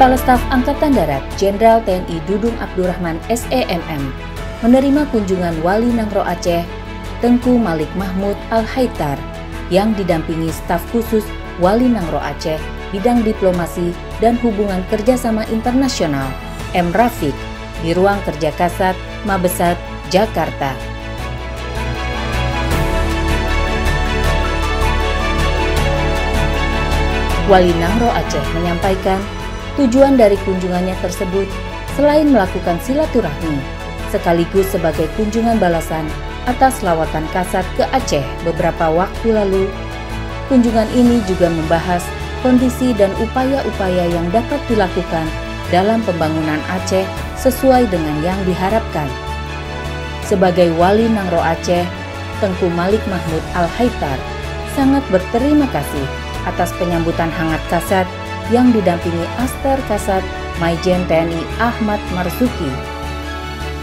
Kepala Staf Angkatan Darat Jenderal TNI Dudung Abdurrahman SEMM menerima kunjungan Wali Nangro Aceh Tengku Malik Mahmud Al-Haitar yang didampingi staf khusus Wali Nangro Aceh Bidang Diplomasi dan Hubungan Kerjasama Internasional M. Rafiq di ruang kerja Kasat Mabesat, Jakarta. Wali Nangro Aceh menyampaikan tujuan dari kunjungannya tersebut selain melakukan silaturahmi, sekaligus sebagai kunjungan balasan atas lawatan Kasat ke Aceh beberapa waktu lalu. Kunjungan ini juga membahas kondisi dan upaya-upaya yang dapat dilakukan dalam pembangunan Aceh sesuai dengan yang diharapkan. Sebagai Wali Nangro Aceh, Tengku Malik Mahmud Al-Haitar sangat berterima kasih atas penyambutan hangat Kasat yang didampingi Aster Kasat Maijen TNI Ahmad Marzuki.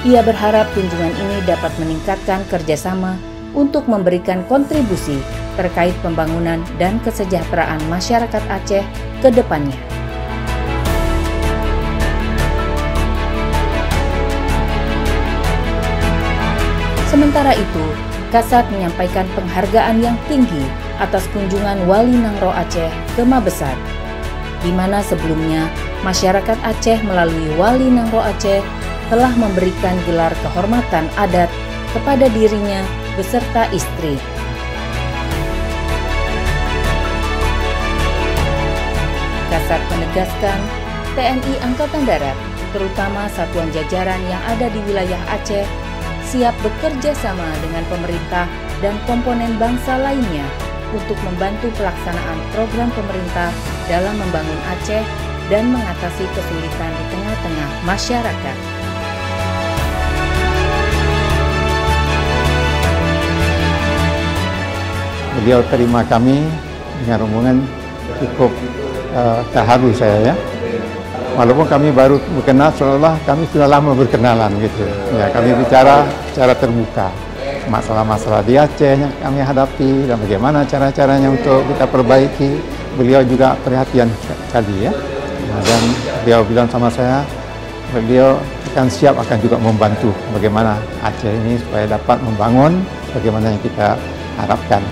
Ia berharap kunjungan ini dapat meningkatkan kerjasama untuk memberikan kontribusi terkait pembangunan dan kesejahteraan masyarakat Aceh ke depannya. Sementara itu, Kasat menyampaikan penghargaan yang tinggi atas kunjungan Wali Nangro Aceh ke Mabesat, di mana sebelumnya masyarakat Aceh melalui Wali Nangro Aceh telah memberikan gelar kehormatan adat kepada dirinya beserta istri. Kasat menegaskan TNI Angkatan Darat, terutama satuan jajaran yang ada di wilayah Aceh, siap bekerja sama dengan pemerintah dan komponen bangsa lainnya untuk membantu pelaksanaan program pemerintah dalam membangun Aceh dan mengatasi kesulitan di tengah-tengah masyarakat. Beliau terima kami dengan rombongan cukup terharu saya ya. Walaupun kami baru berkenal, seolah kami sudah lama berkenalan gitu. Ya, kami bicara secara terbuka. Masalah-masalah di Aceh yang kami hadapi dan bagaimana cara-caranya untuk kita perbaiki. Beliau juga perhatian sekali ya. Dan beliau bilang sama saya, beliau akan siap akan juga membantu bagaimana Aceh ini supaya dapat membangun bagaimana yang kita harapkan.